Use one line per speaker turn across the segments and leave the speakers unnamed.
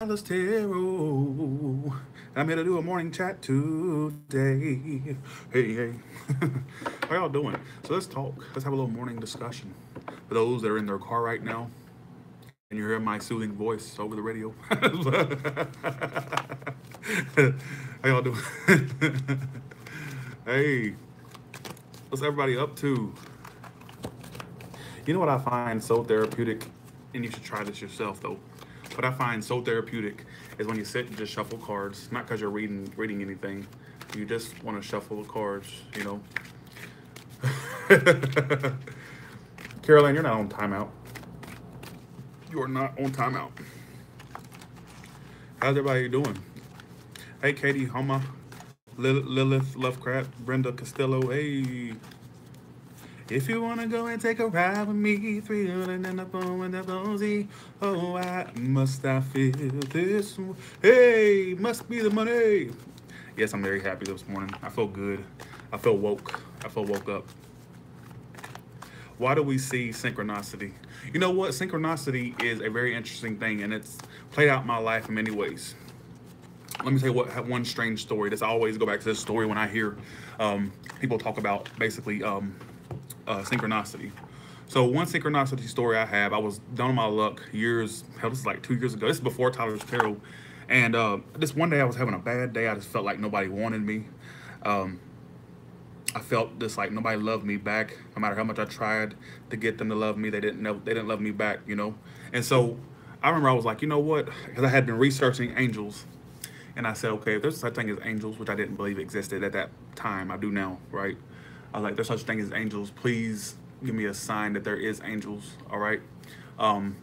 Tyler's Tarot. And I'm here to do a morning chat today. Hey, hey. How y'all doing? So let's talk. Let's have a little morning discussion. For those that are in their car right now, and you hear my soothing voice over the radio. How y'all doing? Hey, what's everybody up to? You know what I find so therapeutic, and you should try this yourself though. What I find so therapeutic is when you sit and just shuffle cards, not because you're reading anything. You just want to shuffle the cards, you know. Caroline, you're not on timeout. You are not on timeout. How's everybody doing? Hey, Katie, Homa, Lilith, Lovecraft, Brenda Costello. Hey, if you wanna go and take a ride with me, thrilling in the phone with the bonesy. Oh, I feel this. Hey, must be the money. Yes, I'm very happy this morning. I feel good. I feel woke. I feel woke up. Why do we see synchronicity? You know what? Synchronicity is a very interesting thing, and it's played out in my life in many ways. Let me tell you what one strange story. This I always go back to this story when I hear people talk about basically synchronicity. So one synchronicity story I have, I was down on my luck years, hell, this is like 2 years ago. This is before Tyler's Tarot. And this one day I was having a bad day. I just felt like nobody wanted me. Um, I felt just like nobody loved me back. No matter how much I tried to get them to love me, they didn't know, they didn't love me back, you know. And so I remember I was like, you know what? Because I had been researching angels, and I said, okay, if there's such thing as angels, which I didn't believe existed at that time, I do now, right? I was like, there's such thing as angels. Please give me a sign that there is angels, all right? Um,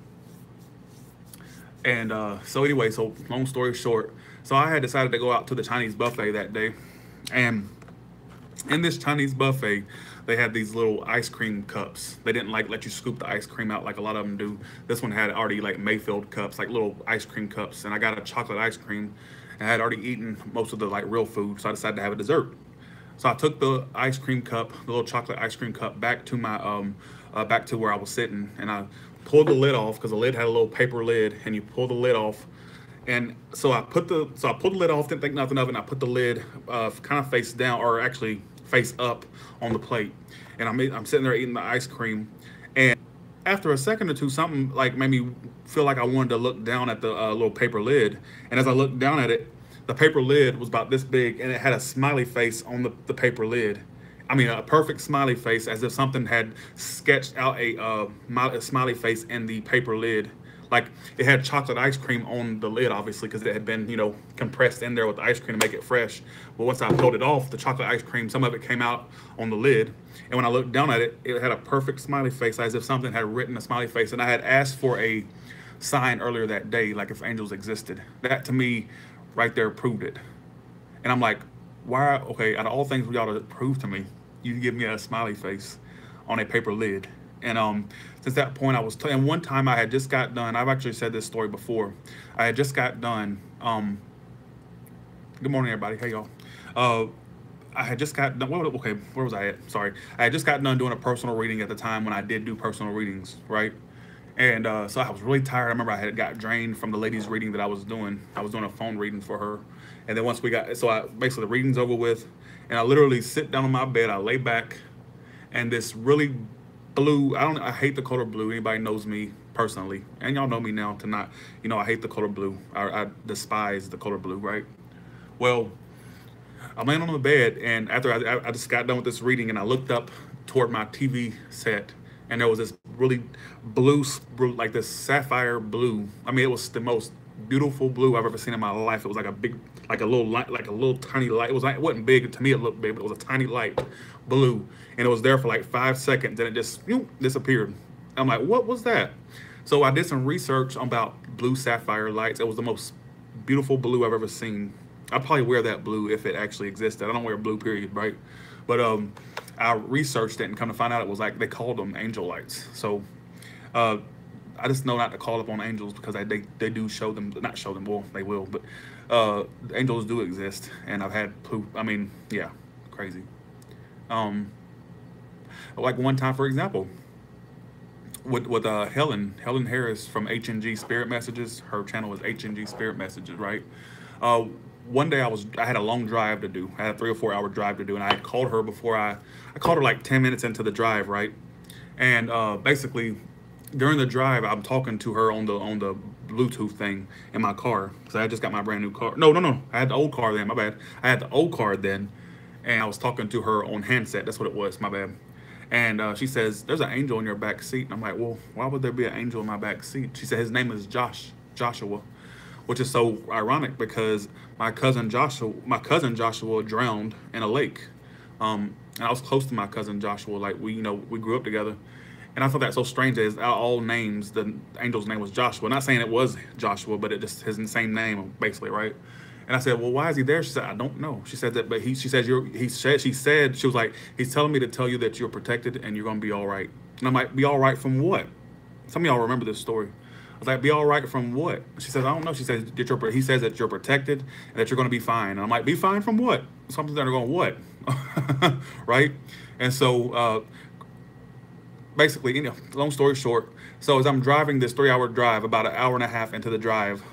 and so anyway, so long story short, so I had decided to go out to the Chinese buffet that day, and in this Chinese buffet, they had these little ice cream cups. They didn't like let you scoop the ice cream out like a lot of them do. This one had already like Mayfield cups, like little ice cream cups, and I got a chocolate ice cream, and I had already eaten most of the like real food, so I decided to have a dessert. So I took the ice cream cup, the little chocolate ice cream cup, back to my back to where I was sitting, and I pulled the lid off because the lid had a little paper lid, and you pull the lid off, and so I pulled the lid off, didn't think nothing of it, and I put the lid kind of face down, or actually face up on the plate, and I'm sitting there eating the ice cream, and after a second or two, something like made me feel like I wanted to look down at the little paper lid, and as I looked down at it, the paper lid was about this big, and it had a smiley face on the paper lid. I mean, a perfect smiley face, as if something had sketched out a smiley face in the paper lid. Like it had chocolate ice cream on the lid, obviously, because it had been, you know, compressed in there with the ice cream to make it fresh. But once I pulled it off, the chocolate ice cream, some of it came out on the lid. And when I looked down at it, it had a perfect smiley face, as if something had written a smiley face. And I had asked for a sign earlier that day, like if angels existed. That to me, right there, proved it. And I'm like, why? Okay, out of all things we ought to prove to me, you give me a smiley face on a paper lid. And since that point, and one time I had just got done. I've actually said this story before. I had just got done. Good morning, everybody. Hey, y'all. Uh, I had just got done. Okay, where was I at? Sorry. I had just got done doing a personal reading at the time when I did do personal readings, right? And so I was really tired. I remember I had got drained from the lady's reading that I was doing. I was doing a phone reading for her. And then once we got, so I basically the reading's over with. And I literally sit down on my bed. I lay back, and this really blue, I hate the color blue. Anybody knows me personally, and y'all know me now to not, you know, I hate the color blue. I despise the color blue, right? Well, I'm laying on the bed, and after I just got done with this reading, and I looked up toward my TV set, and there was this really blue, like this sapphire blue. I mean, it was the most beautiful blue I've ever seen in my life. It was like a big, like a little light, like a little tiny light. It was like, it wasn't big to me. It looked big, but it was a tiny light, blue, and it was there for like 5 seconds, and it just disappeared. I'm like, what was that? So I did some research about blue sapphire lights. It was the most beautiful blue I've ever seen. I'd probably wear that blue if it actually existed. I don't wear blue, period, right? But I researched it and come to find out it was like they called them angel lights. So uh, I just know not to call upon angels because they do show them, not show them, well, they will, but angels do exist. And I've had, I mean, yeah, crazy. Um, like one time, for example, with Helen Harris from HNG Spirit Messages. Her channel is HNG Spirit Messages, right? Uh, One day I had a long drive to do. I had a 3 or 4 hour drive to do, and I had called her before I called her like 10 minutes into the drive, right? And basically during the drive, I'm talking to her on the Bluetooth thing in my car because I had just got my brand new car. No, I had the old car then. My bad. I had the old car then, and I was talking to her on handset. That's what it was. My bad. And she says, "There's an angel in your back seat." And I'm like, "Well, why would there be an angel in my back seat?" She said, "His name is Joshua," which is so ironic because my cousin Joshua drowned in a lake. And I was close to my cousin Joshua. Like we grew up together. And I thought that so strange that out of all names, the angel's name was Joshua. Not saying it was Joshua, but it just his same name, basically, right? And I said, "Well, why is he there?" She said, "I don't know." She said that, but she said she was like, "He's telling me to tell you that you're protected and you're gonna be all right." And I'm like, "Be all right from what?" Some of y'all remember this story. I was like, "Be all right from what?" She says, "I don't know." She says, he says that you're protected and that you're gonna be fine. And I'm like, "Be fine from what?" Something that are going what, right? And so basically, long story short, so as I'm driving this 3 hour drive, about an hour and a half into the drive,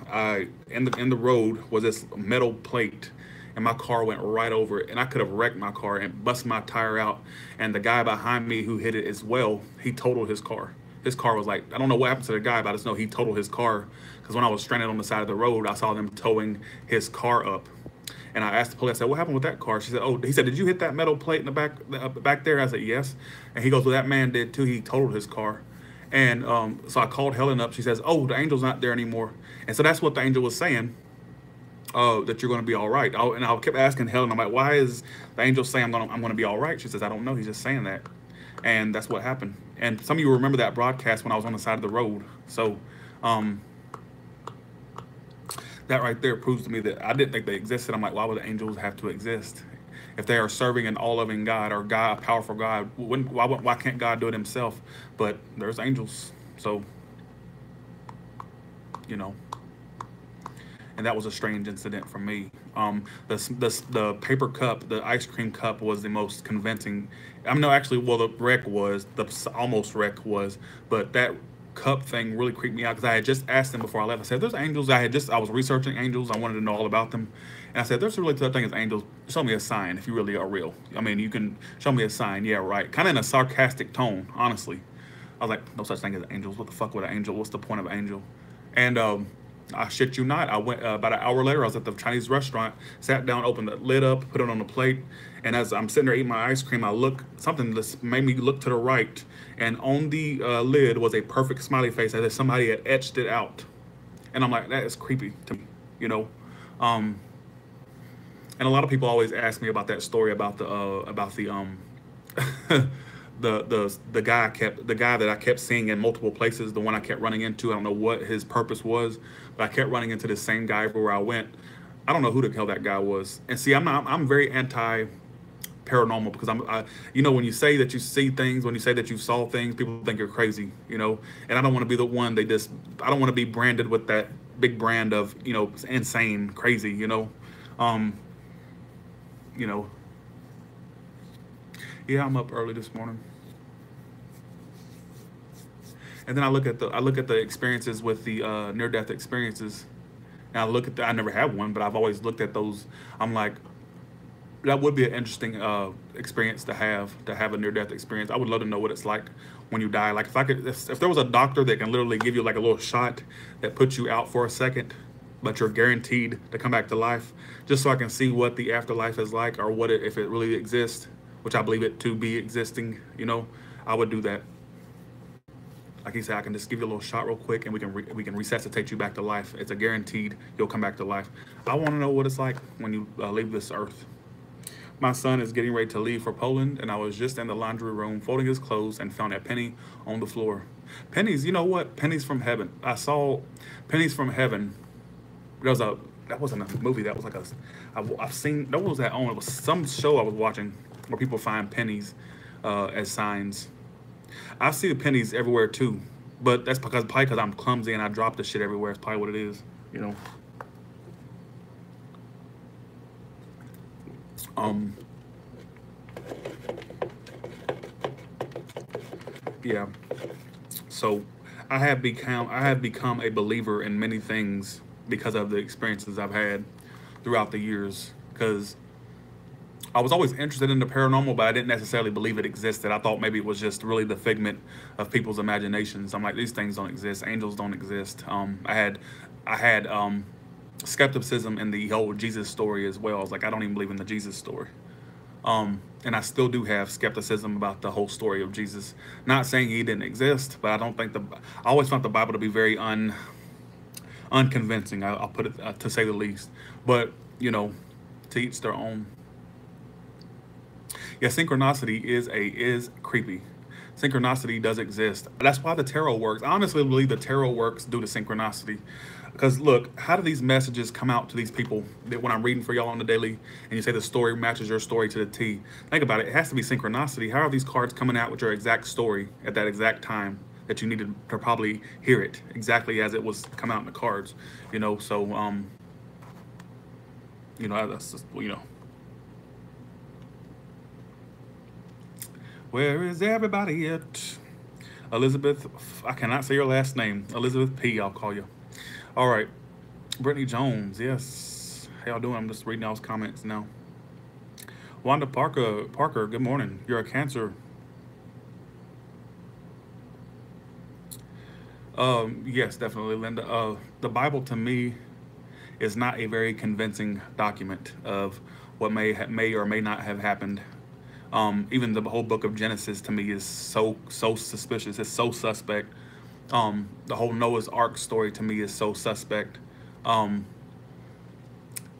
in the road was this metal plate, and my car went right over it, and I could have wrecked my car and bust my tire out. And the guy behind me who hit it as well, he totaled his car. His car was like, I don't know what happened to the guy, but I just know he totaled his car because when I was stranded on the side of the road, I saw them towing his car up. And I asked the police, I said, "What happened with that car?" She said, "Oh," he said, "Did you hit that metal plate in the back there?" I said, "Yes." And he goes, "Well, that man did too. He totaled his car." And so I called Helen up. She says, "Oh, the angel's not there anymore." And so that's what the angel was saying, that you're going to be all right. And I kept asking Helen, I'm like, "Why is the angel saying I'm going to be all right?" She says, "I don't know. He's just saying that." And that's what happened. And some of you remember that broadcast when I was on the side of the road. So that right there proves to me that I didn't think they existed. I'm like, why would the angels have to exist? If they are serving an all-loving God or God, a powerful God, why can't God do it himself? But there's angels. So, you know, and that was a strange incident for me. The paper cup, the ice cream cup was the most convincing. I mean, no, actually, well, the wreck was, the almost wreck was, but that cup thing really creeped me out because I had just asked them before I left. I said, "There's angels." I was researching angels. I wanted to know all about them. And I said, "There's really such thing as angels. Show me a sign if you really are real. I mean, you can show me a sign." "Yeah, right." Kind of in a sarcastic tone, honestly. I was like, "No such thing as angels. What the fuck with an angel? What's the point of an angel?" And I shit you not, I went about an hour later. I was at the Chinese restaurant, sat down, opened the lid up, put it on the plate, and as I'm sitting there eating my ice cream, I look, something just made me look to the right, and on the lid was a perfect smiley face as if somebody had etched it out. And I'm like, that is creepy to me, you know. And a lot of people always ask me about that story about the the guy that I kept seeing in multiple places, the one I kept running into. I don't know what his purpose was, but I kept running into the same guy everywhere I went. I don't know who the hell that guy was. And see, I'm very anti paranormal because when you say that you see things, when you say that you saw things, people think you're crazy, you know. And I don't want to be the one I don't want to be branded with that big brand of, insane, crazy, you know. Yeah, I'm up early this morning. And then I look at the experiences with the near-death experiences, and I never had one, but I've always looked at those. I'm like, that would be an interesting experience to have a near-death experience. I would love to know what it's like when you die. Like if there was a doctor that can literally give you like a little shot that puts you out for a second, but you're guaranteed to come back to life, just so I can see what the afterlife is like, or if it really exists, which I believe it to be existing. I would do that. Like he said, I can just give you a little shot real quick, and we can resuscitate you back to life. It's a guaranteed you'll come back to life. I want to know what it's like when you leave this earth. My son is getting ready to leave for Poland, and I was just in the laundry room folding his clothes and found a penny on the floor. Pennies, you know what? Pennies from heaven. I saw pennies from heaven. That wasn't a movie. That was like I've seen. What was that on? It was some show I was watching where people find pennies as signs. I see the pennies everywhere too, but that's probably because I'm clumsy and I drop the shit everywhere. It's probably what it is, you know. Yeah. So I have become a believer in many things because of the experiences I've had throughout the years. Because I was always interested in the paranormal, but I didn't necessarily believe it existed. I thought maybe it was just really the figment of people's imaginations. I'm like, these things don't exist. Angels don't exist. I had skepticism in the whole Jesus story as well. I was like, I don't even believe in the Jesus story. And I still do have skepticism about the whole story of Jesus. Not saying he didn't exist, but I don't think I always found the Bible to be very unconvincing. I'll put it to say the least. But you know, to each their own. Yeah, synchronicity is creepy. Synchronicity does exist. That's why the tarot works. I honestly believe the tarot works due to synchronicity. Because look, how do these messages come out to these people that when I'm reading for y'all on the daily and you say the story matches your story to the T? Think about it. It has to be synchronicity. How are these cards coming out with your exact story at that exact time that you needed to probably hear it exactly as it was come out in the cards? You know, so that's just, where is everybody at? Elizabeth, I cannot say your last name. Elizabeth P, I'll call you. All right. Brittany Jones, yes. How y'all doing? I'm just reading y'all's comments now. Wanda Parker, good morning. You're a Cancer. Yes, definitely, Linda. The Bible to me is not a very convincing document of what may or may not have happened. Even the whole book of Genesis to me is so suspicious. It's so suspect. The whole Noah's Ark story to me is so suspect.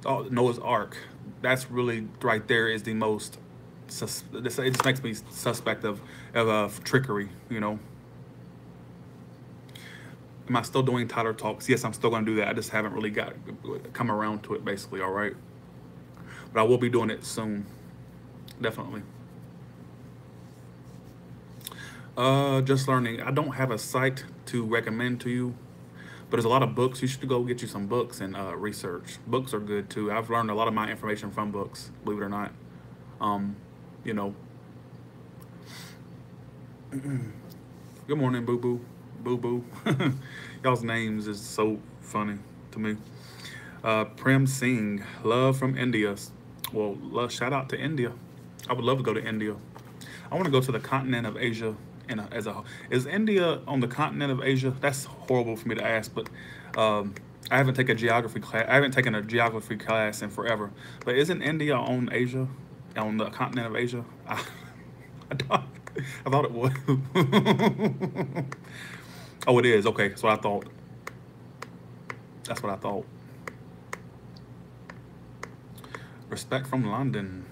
Noah's Ark, that's really right there is the most. It just makes me suspect of trickery. You know. Am I still doing Tyler Talks? Yes, I'm still going to do that. I just haven't really come around to it, basically. All right, but I will be doing it soon, definitely. Just learning. I don't have a site to recommend to you, but there's a lot of books. You should go get you some books and research. Books are good too. I've learned a lot of my information from books, believe it or not. You know. Good morning, Boo Boo. Boo Boo. Y'all's names is so funny to me. Prem Singh, love from India. Well, shout out to India. I would love to go to India. I want to go to the continent of Asia. Is India on the continent of Asia? That's horrible for me to ask, but I haven't taken a geography class. I haven't taken a geography class in forever. But isn't India on Asia, on the continent of Asia? I thought it was. Oh, it is. Okay, that's what I thought. That's what I thought. Respect from London.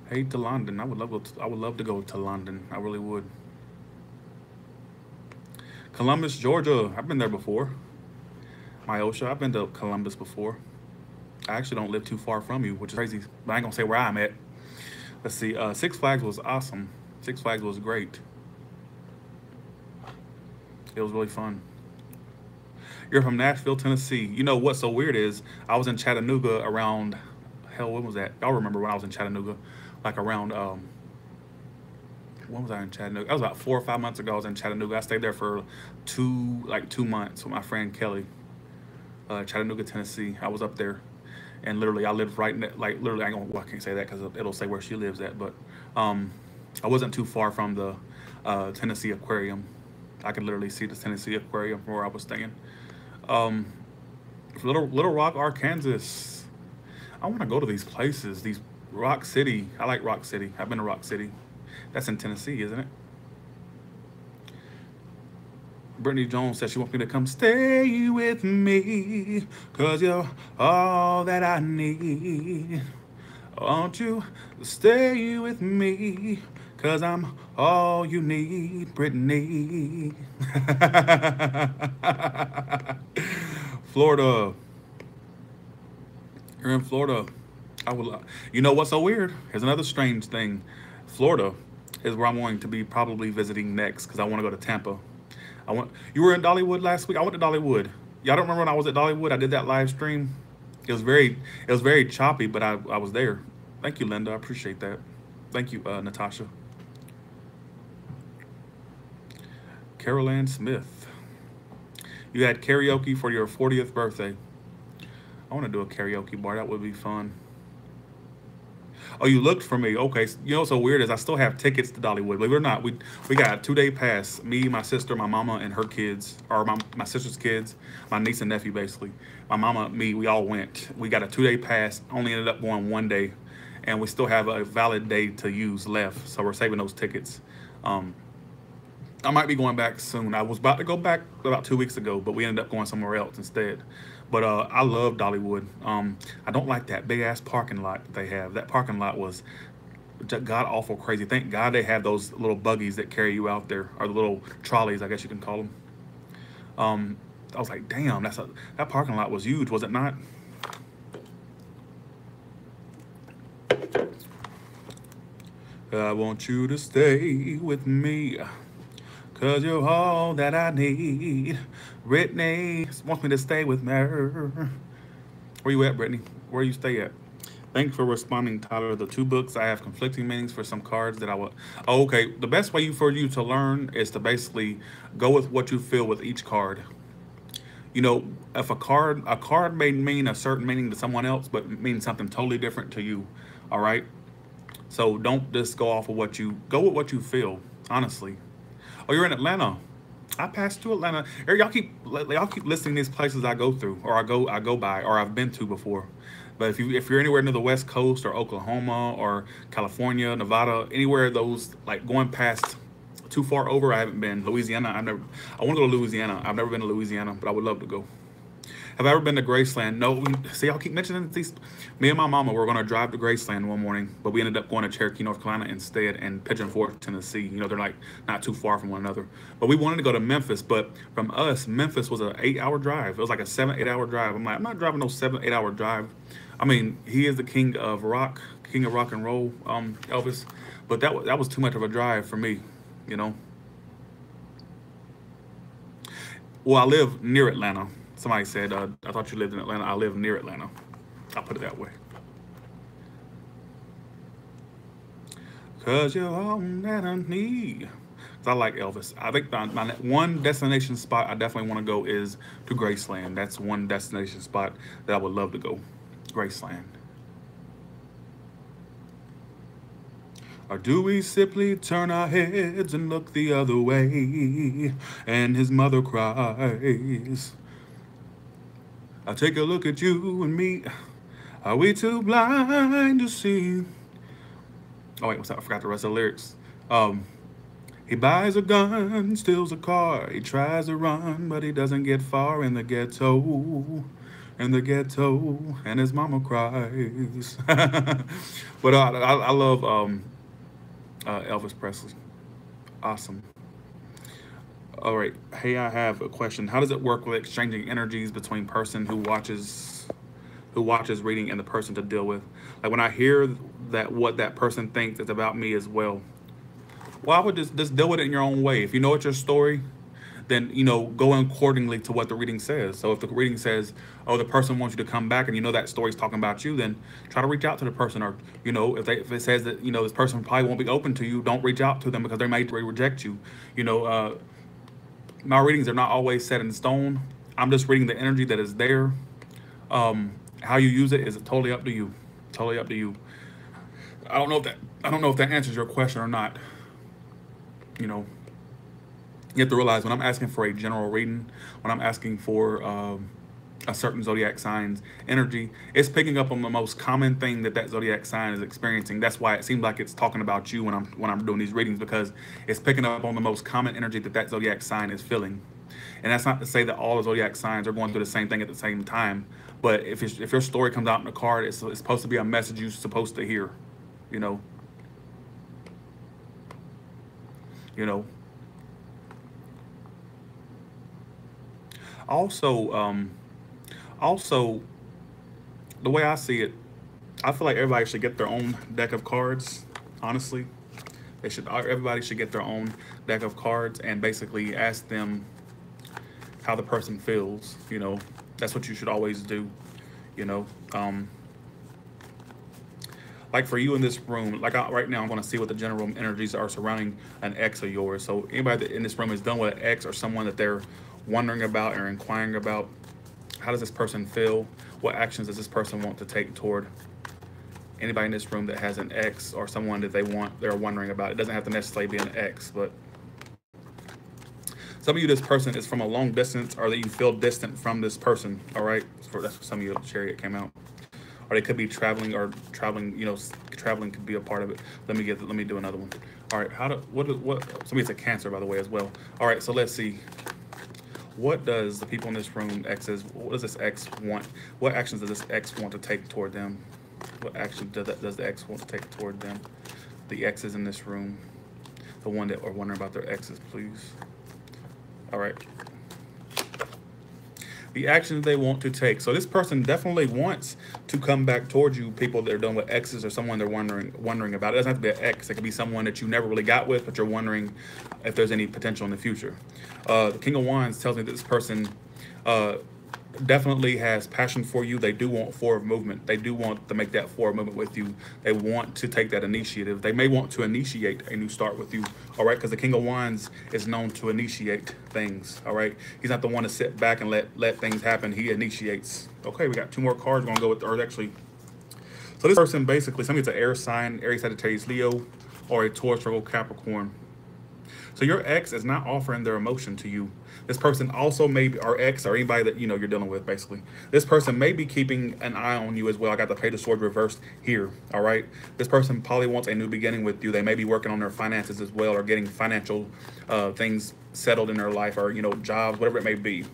Hey to London. I would love to go to London. I really would. Columbus, Georgia. I've been there before. Myosha, I've been to Columbus before. I actually don't live too far from you, which is crazy. But I ain't gonna say where I'm at. Let's see. Six Flags was awesome. Six Flags was great. It was really fun. You're from Nashville, Tennessee. You know what's so weird is I was in Chattanooga around, hell, when was that? Y'all remember when I was in Chattanooga? Like around, when was I in Chattanooga? That was about 4 or 5 months ago. I was in Chattanooga. I stayed there for 2 months with my friend Kelly. Chattanooga, Tennessee. I was up there, and literally I lived right literally. I can't say that because it'll say where she lives at. But I wasn't too far from the Tennessee Aquarium. I could literally see the Tennessee Aquarium from where I was staying. Little Rock, Arkansas. I want to go to these places. These Rock City. I like Rock City. I've been to Rock City. That's in Tennessee, isn't it? Brittany Jones says she wants me to come stay with me, 'cause you're all that I need. Won't you stay with me, 'cause I'm all you need, Brittany. Florida. You're in Florida. You know what's so weird? Here's another strange thing. Florida is where I'm going to be probably visiting next, because I want to go to Tampa. You were in Dollywood last week? I went to Dollywood. Y'all don't remember when I was at Dollywood? I did that live stream. It was very choppy, but I was there. Thank you, Linda. I appreciate that. Thank you, Natasha. Carol Ann Smith. You had karaoke for your 40th birthday. I want to do a karaoke bar. That would be fun. Oh, you looked for me. Okay. You know what's so weird is I still have tickets to Dollywood. Believe it or not, we got a 2-day pass. Me, my sister, my mama, and her kids, or my sister's kids, my niece and nephew, basically. My mama, me, we all went. We got a 2-day pass. Only ended up going 1 day, and we still have a valid day to use left. So we're saving those tickets. I might be going back soon. I was about to go back about 2 weeks ago, but we ended up going somewhere else instead. But I love Dollywood. I don't like that big ass parking lot that they have. That parking lot was god awful crazy. Thank God they have those little buggies that carry you out there, or the little trolleys, I guess you can call them. I was like, damn, that parking lot was huge, was it not? I want you to stay with me, 'cause you're all that I need. Brittany wants me to stay with her. Where you at, Brittany? Where you stay at? Thanks for responding, Tyler. The 2 books, I have conflicting meanings for some cards that I will. Oh, okay. The best way for you to learn is to basically go with what you feel with each card. You know, if a card may mean a certain meaning to someone else, but mean something totally different to you. All right. So don't just go off of go with what you feel, honestly. Oh, you're in Atlanta. I passed through Atlanta. Y'all keep listing these places I go through, or I go by, or I've been to before. But if you're anywhere near the West Coast or Oklahoma or California, Nevada, anywhere those like going past too far over, I haven't been. Louisiana, I want to go to Louisiana. I've never been to Louisiana, but I would love to go. Have I ever been to Graceland? No. See, y'all keep mentioning these. Me and my mama were going to drive to Graceland one morning, but we ended up going to Cherokee, North Carolina instead, and Pigeon Forge, Tennessee. You know, they're like not too far from one another. But we wanted to go to Memphis, but from us, Memphis was an 8-hour drive. It was like a 7-8 hour drive. I'm like, I'm not driving no 7-8 hour drive. I mean, he is the king of rock and roll, Elvis. But that was too much of a drive for me, you know. Well, I live near Atlanta. Somebody said, I thought you lived in Atlanta. I live near Atlanta. I'll put it that way. 'Cause you're all that I need. 'Cause I like Elvis. I think my one destination spot I definitely want to go is to Graceland. That's one destination spot that I would love to go. Graceland. Or do we simply turn our heads and look the other way? And his mother cries. I take a look at you and me. Are we too blind to see? Oh wait, what's that? I forgot the rest of the lyrics. He buys a gun, steals a car. He tries to run, but he doesn't get far in the ghetto. In the ghetto, and his mama cries. But I love Elvis Presley. Awesome. All right. Hey, I have a question. How does it work with exchanging energies between person who watches reading and the person to deal with? Like when I hear that what that person thinks is about me as well. Well, I would just deal with it in your own way. If you know it's your story, then, you know, go accordingly to what the reading says. So if the reading says, oh, the person wants you to come back, and you know that story's talking about you, then try to reach out to the person. Or, you know, if it says that, you know, this person probably won't be open to you, don't reach out to them because they might reject you. You know, my readings are not always set in stone. I'm just reading the energy that is there. How you use it is totally up to you. Totally up to you. I don't know if that answers your question or not. You know, you have to realize when I'm asking for a general reading, when I'm asking for a certain zodiac sign's energy, it's picking up on the most common thing that zodiac sign is experiencing. That's why it seems like it's talking about you when I'm doing these readings, because it's picking up on the most common energy that zodiac sign is feeling. And that's not to say that all the zodiac signs are going through the same thing at the same time. But if your story comes out in a card, it's supposed to be a message you're supposed to hear. You know. You know. Also, the way I see it, I feel like everybody should get their own deck of cards. Honestly, everybody should get their own deck of cards and basically ask them how the person feels. You know, that's what you should always do. You know, Like for you in this room, like right now, I'm going to see what the general energies are surrounding an ex of yours. So anybody that in this room is done with an ex or someone that they're wondering about or inquiring about, how does this person feel? What actions does this person want to take toward anybody in this room that has an ex or someone that they're wondering about? It doesn't have to necessarily be an ex, but some of you, this person is from a long distance, or that you feel distant from this person. All right, that's for some of you. Chariot came out, or they could be traveling, or traveling. You know, traveling could be a part of it. Let me do another one. All right, what? Somebody, it's a Cancer, by the way, as well. All right, so let's see. What does the people in this room, exes, what does this ex want? What actions does this ex want to take toward them? What action does the ex want to take toward them? The exes in this room, the one that are wondering about their exes, please. All right. The actions they want to take. So this person definitely wants to come back towards you, people that are dealing with exes or someone they're wondering about. It doesn't have to be an ex. It could be someone that you never really got with, but you're wondering if there's any potential in the future. The King of Wands tells me that this person definitely has passion for you. They do want forward movement. They do want to make that forward movement with you. They want to take that initiative. They may want to initiate a new start with you, all right? Because the King of Wands is known to initiate things, all right? He's not the one to sit back and let things happen. He initiates. Okay, we got 2 more cards. We're going to go with Earth, actually. So this person basically, somebody's an air sign, Aries, Sagittarius, Leo, or a Taurus, Virgo, Capricorn. So your ex is not offering their emotion to you. This person also may be, or ex, or anybody that you're dealing with, basically. This person may be keeping an eye on you as well. I got the Page of Swords reversed here, all right? This person probably wants a new beginning with you. They may be working on their finances as well, or getting financial things settled in their life, or, jobs, whatever it may be.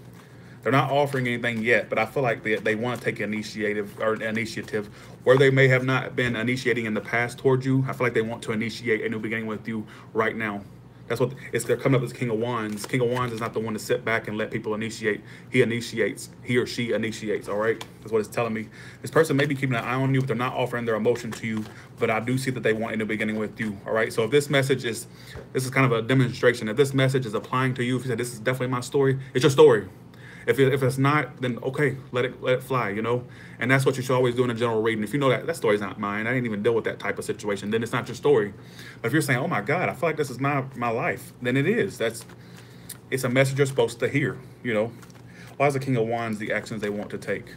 They're not offering anything yet, but I feel like they want to take initiative where they may have not been initiating in the past towards you. I feel like they want to initiate a new beginning with you right now. That's what they're coming up as King of Wands. King of Wands is not the one to sit back and let people initiate. He initiates. He or she initiates, all right? That's what it's telling me. This person may be keeping an eye on you, but they're not offering their emotion to you, but I do see that they want a new beginning with you, all right? So if this is kind of a demonstration. If this message is applying to you, if you said, this is definitely my story, it's your story. If it's not, then okay, let it fly, And that's what you should always do in a general reading. If you know that story's not mine, I didn't even deal with that type of situation, then it's not your story. But if you're saying, oh my God, I feel like this is my life, then it is. It's a message you're supposed to hear, Why is the King of Wands the actions they want to take?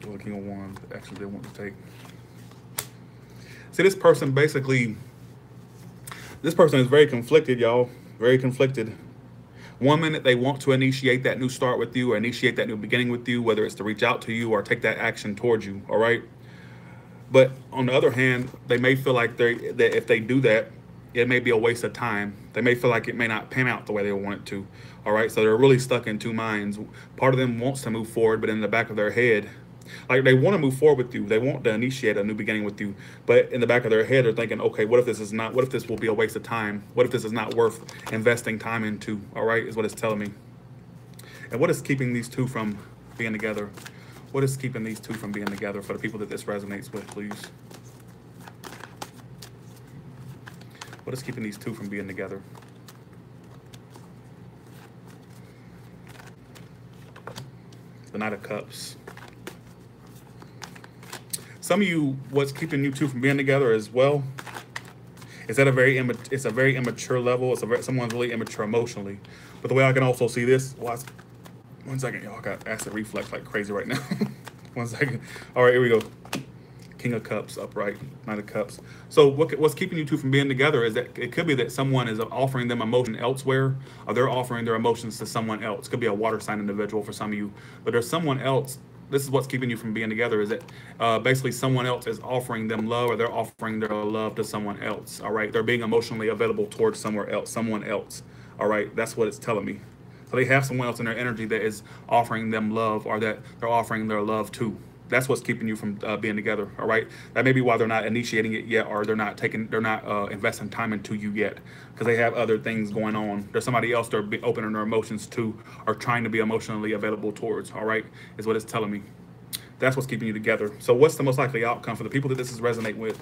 The King of Wands, the actions they want to take. See, this person is very conflicted, y'all. Very conflicted. One minute they want to initiate that new start with you, or initiate that new beginning with you, whether it's to reach out to you or take that action towards you, all right? But on the other hand, they may feel like that if they do that, it may be a waste of time. They may feel like it may not pan out the way they want it to, all right? So they're really stuck in 2 minds. Part of them wants to move forward, but in the back of their head, like they want to move forward with you. They want to initiate a new beginning with you. But in the back of their head, they're thinking, okay, what if this will be a waste of time? What if this is not worth investing time into? All right, is what it's telling me. And what is keeping these 2 from being together? What is keeping these 2 from being together for the people that this resonates with, please? What is keeping these 2 from being together? The Knight of Cups. Some of you, what's keeping you 2 from being together as well, is at it's a very immature level. Someone's really immature emotionally. But the way I can also see this, one second, y'all, got acid reflux like crazy right now. 1 second. All right, here we go. King of Cups, upright, Knight of Cups. So what's keeping you 2 from being together is that it could be that someone is offering them emotion elsewhere, or they're offering their emotions to someone else. It could be a water sign individual for some of you, but there's someone else. This is what's keeping you from being together, is that basically someone else is offering them love, or they're offering their love to someone else, all right? They're being emotionally available towards someone else, all right? That's what it's telling me. So they have someone else in their energy that is offering them love, or that they're offering their love to. That's what's keeping you from being together, all right? That may be why they're not initiating it yet, or they're not investing time into you yet, because they have other things going on. There's somebody else they're opening their emotions to, or trying to be emotionally available towards, all right, is what it's telling me. That's what's keeping you together. So what's the most likely outcome for the people that this is resonate with?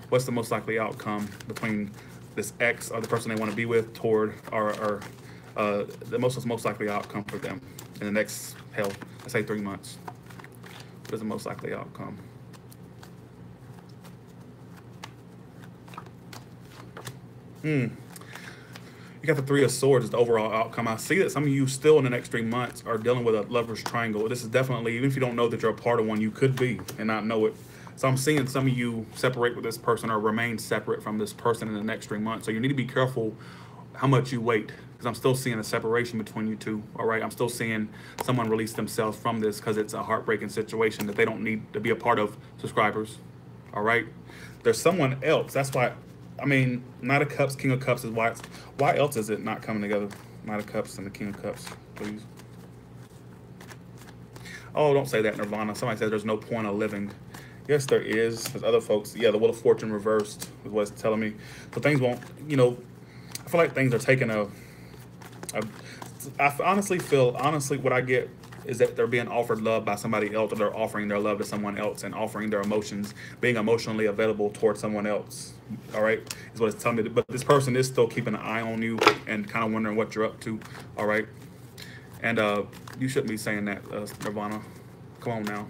What's the most likely outcome between this ex or the person they want to be with toward, or the most likely outcome for them in the next, let's say 3 months? is the most likely outcome. You got the Three of Swords as the overall outcome. I see that some of you still in the next 3 months are dealing with a lover's triangle. This is definitely, even if you don't know that you're a part of one, you could be and not know it. So I'm seeing some of you separate with this person or remain separate from this person in the next 3 months. So you need to be careful how much you wait, because I'm still seeing a separation between you two. All right, I'm still seeing someone release themselves from this because it's a heartbreaking situation that they don't need to be a part of, subscribers. All right, there's someone else. That's why, I mean, Knight of Cups, King of Cups is why. Why else is it not coming together? Knight of Cups and the King of Cups, please. Oh, don't say that, Nirvana. Somebody said there's no point of living. Yes, there is. There's other folks. Yeah, the Wheel of Fortune reversed is what it's telling me. So things won't, you know, I feel like things are taking I honestly feel, what I get is that they're being offered love by somebody else, or they're offering their love to someone else and offering their emotions, being emotionally available towards someone else. All right, is what it's telling me. But this person is still keeping an eye on you and kind of wondering what you're up to. All right, and you shouldn't be saying that, Nirvana. Come on now.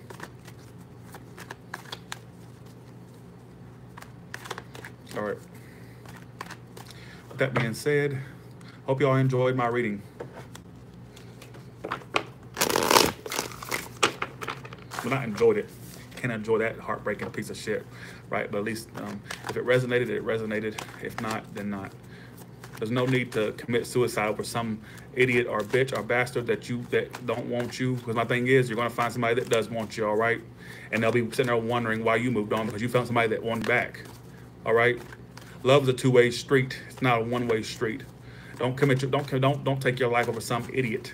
All right. With that being said, hope y'all enjoyed my reading. Well, not enjoyed it. Can't enjoy that heartbreaking piece of shit, right? But at least if it resonated, it resonated. If not, then not. There's no need to commit suicide over some idiot or bitch or bastard that don't want you. Because my thing is, you're gonna find somebody that does want you, all right? And they'll be sitting there wondering why you moved on, because you found somebody that won back, all right? Love is a two-way street. It's not a one-way street. Don't take your life over some idiot,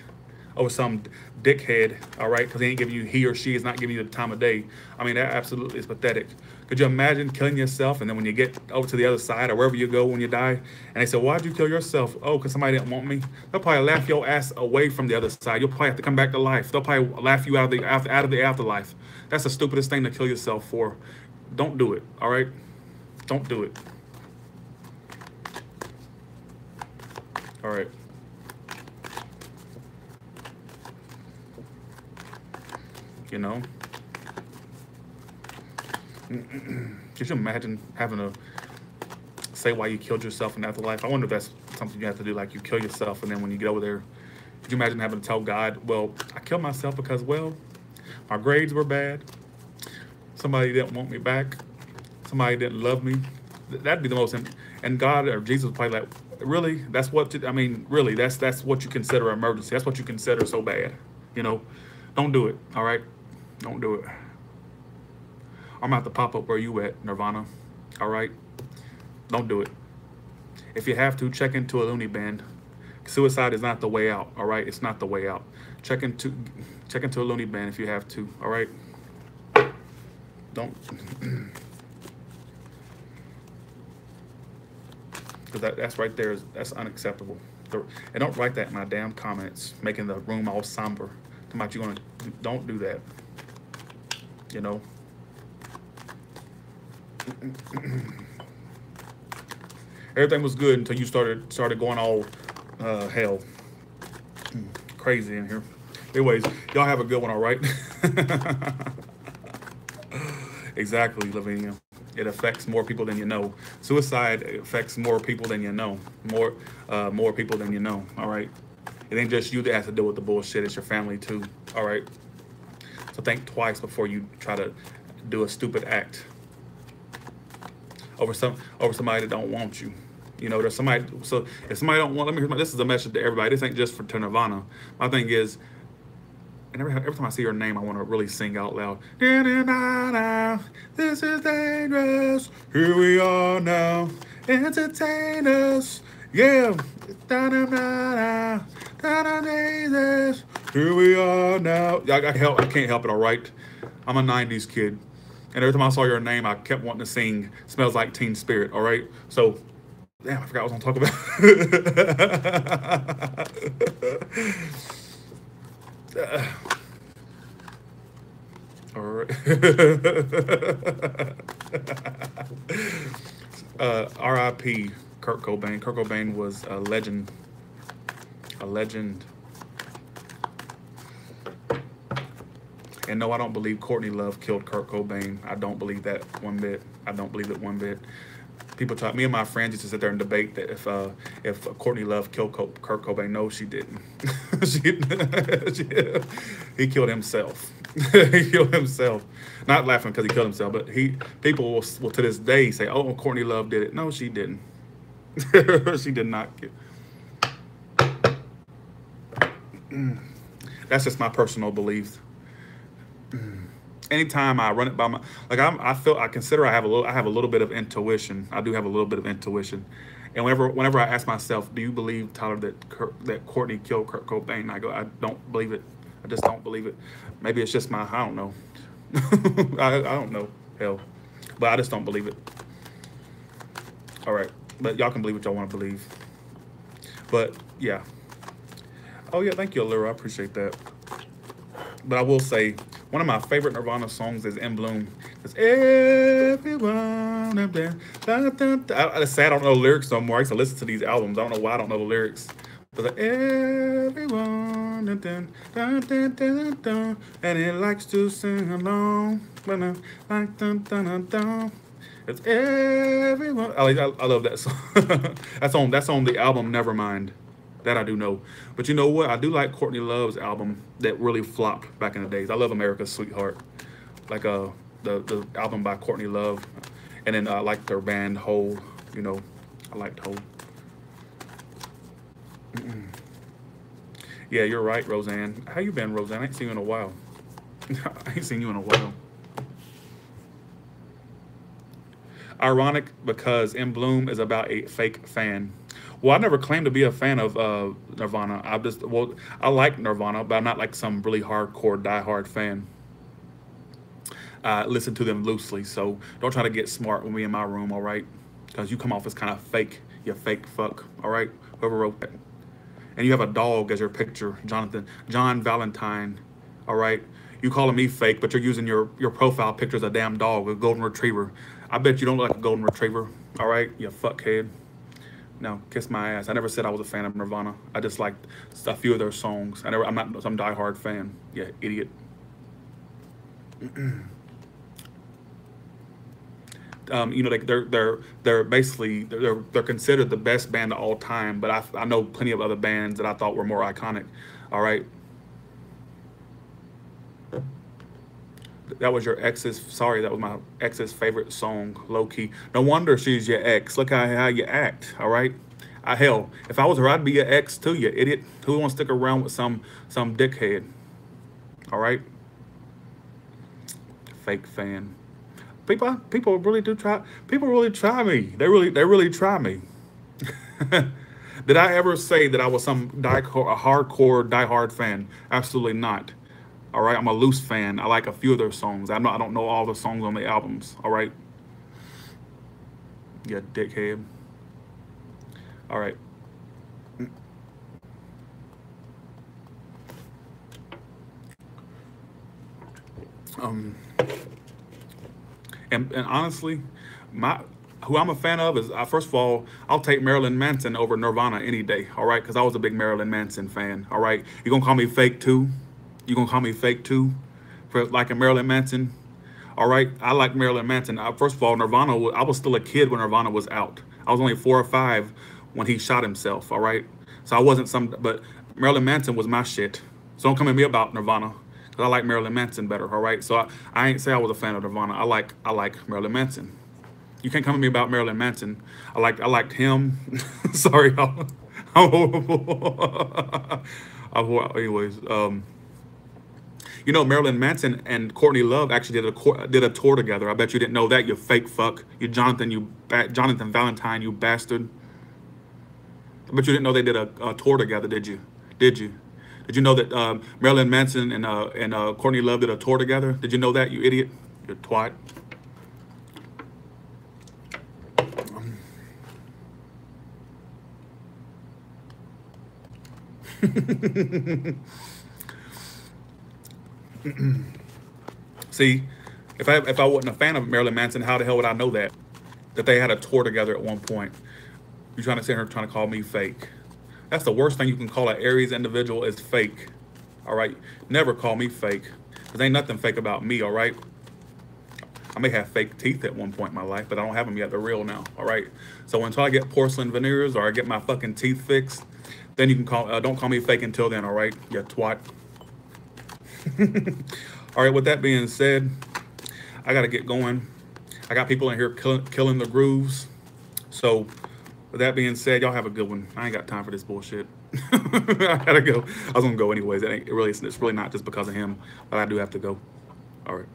over some dickhead, all right? Because he or she is not giving you the time of day. I mean, that absolutely is pathetic. Could you imagine killing yourself, and then when you get over to the other side or wherever you go when you die, and they say, why'd you kill yourself? Oh, because somebody didn't want me. They'll probably laugh your ass away from the other side. You'll probably have to come back to life. They'll probably laugh you out of the afterlife. That's the stupidest thing to kill yourself for. Don't do it, all right? Don't do it. All right. You know? Could you imagine having to say why you killed yourself in afterlife? I wonder if that's something you have to do, like you kill yourself, and then when you get over there, could you imagine having to tell God, well, I killed myself because, well, my grades were bad. Somebody didn't want me back. Somebody didn't love me. That'd be the most, and God or Jesus would probably like, really? That's what, really, that's what you consider an emergency. That's what you consider so bad. You know, don't do it, all right? Don't do it. I'm about to pop up where you at, Nirvana, all right? Don't do it. If you have to, check into a loony bin. Suicide is not the way out, all right? It's not the way out. Check into a loony bin if you have to, all right? Don't. Because that's right there, that's unacceptable. And don't write that in my damn comments, making the room all somber. Don't do that. You know? Everything was good until you started going all hell. Crazy in here. Anyways, y'all have a good one, all right? Exactly, Lavinia. It affects more people than you know. Suicide affects more people than you know. More people than you know, all right? It ain't just you that has to deal with the bullshit. It's your family too, all right? So think twice before you try to do a stupid act over somebody that don't want you. You know, there's somebody. So if somebody don't want, this is a message to everybody. This ain't just for Nirvana. My thing is, and every time I see her name, I want to really sing out loud. This is dangerous. Here we are now. Entertain us. Yeah. Here we are now. I can't help it, all right? I'm a 90s kid. And every time I saw your name, I kept wanting to sing Smells Like Teen Spirit, all right? So, damn, I forgot what I was going to talk about. All right. R.I.P. Kurt Cobain. Kurt Cobain was a legend. A legend. And no, I don't believe Courtney Love killed Kurt Cobain. I don't believe that one bit. I don't believe it one bit. People talk. Me and my friends used to sit there and debate that if Courtney Love killed Kurt Cobain. No, she didn't. He killed himself. He killed himself. Not laughing because he killed himself, but people will to this day say, "Oh, Courtney Love did it." No, she didn't. She did not. That's just my personal belief. Anytime I run it by I consider I have a little bit of intuition. I do have a little bit of intuition, and whenever I ask myself, do you believe, Tyler, that Courtney killed Kurt Cobain? I go, I don't believe it. I just don't believe it. Maybe it's just I don't know. I don't know, hell, but I just don't believe it. All right, but y'all can believe what y'all want to believe. But yeah. Oh yeah, thank you, Allura. I appreciate that. But I will say, one of my favorite Nirvana songs is "In Bloom." It's everyone up there. It's sad I don't know the lyrics no more. I used to listen to these albums. I don't know why I don't know the lyrics. But like, everyone, and it likes to sing along. It's everyone. I love that song. That's on the album Nevermind. That I do know. But you know what? I do like Courtney Love's album that really flopped back in the days. I love America's Sweetheart. Like the album by Courtney Love. And then I like their band Hole. You know, I liked Hole. Yeah, you're right, Roseanne. How you been, Roseanne? I ain't seen you in a while. I ain't seen you in a while. Ironic because In Bloom is about a fake fan. Well, I never claimed to be a fan of Nirvana. I like Nirvana, but I'm not like some really hardcore, diehard fan. I listen to them loosely, so don't try to get smart with me in my room, all right? Because you come off as kind of fake. You fake fuck, all right? Whoever wrote that. And you have a dog as your picture, John Valentine, all right? You calling me fake, but you're using your profile picture as a damn dog, a golden retriever. I bet you don't look like a golden retriever, all right? You fuckhead. No, kiss my ass. I never said I was a fan of Nirvana. I just liked a few of their songs. I'm not some diehard fan. Yeah, idiot. You know, they're basically they're considered the best band of all time. But I know plenty of other bands that I thought were more iconic. All right. That was your ex's. Sorry, that was my ex's favorite song, low key. No wonder she's your ex. Look how you act. All right. Hell, if I was her, I'd be your ex too, you idiot. Who wants to stick around with some dickhead? All right. Fake fan. People really do try. People really try me. They really try me. Did I ever say that I was some hardcore diehard fan? Absolutely not. All right, I'm a loose fan. I like a few of their songs. I don't know all the songs on the albums. All right. Yeah, dickhead. All right. And honestly, who I'm a fan of is, first of all, I'll take Marilyn Manson over Nirvana any day. All right, because I was a big Marilyn Manson fan. All right, you gonna call me fake too? You gonna call me fake too for liking Marilyn Manson? All right, I like Marilyn Manson. First of all, Nirvana, I was still a kid when Nirvana was out. I was only 4 or 5 when he shot himself, all right? So I wasn't but Marilyn Manson was my shit. So don't come at me about Nirvana, because I like Marilyn Manson better, all right? So I ain't say I was a fan of Nirvana. I like Marilyn Manson. You can't come at me about Marilyn Manson. I liked him. Sorry. Anyways, you know, Marilyn Manson and Courtney Love actually did a tour together. I bet you didn't know that, you fake fuck. You Jonathan Valentine, you bastard. I bet you didn't know they did a tour together, did you? Did you know that Marilyn Manson and Courtney Love did a tour together? Did you know that, you idiot? You twat. See, if I wasn't a fan of Marilyn Manson, how the hell would I know that they had a tour together at one point? You're trying to sit here trying to call me fake. That's the worst thing you can call an Aries individual is fake. All right, never call me fake. Cause ain't nothing fake about me, all right? I may have fake teeth at one point in my life, but I don't have them yet. They're real now, all right? So until I get porcelain veneers or I get my fucking teeth fixed, then you can call, don't call me fake until then, all right? You twat. All right, with that being said, I gotta get going. I got people in here killing the grooves. So with that being said, y'all have a good one. I ain't got time for this bullshit. I gotta go. I was gonna go anyways. It's really not just because of him, but I do have to go. All right.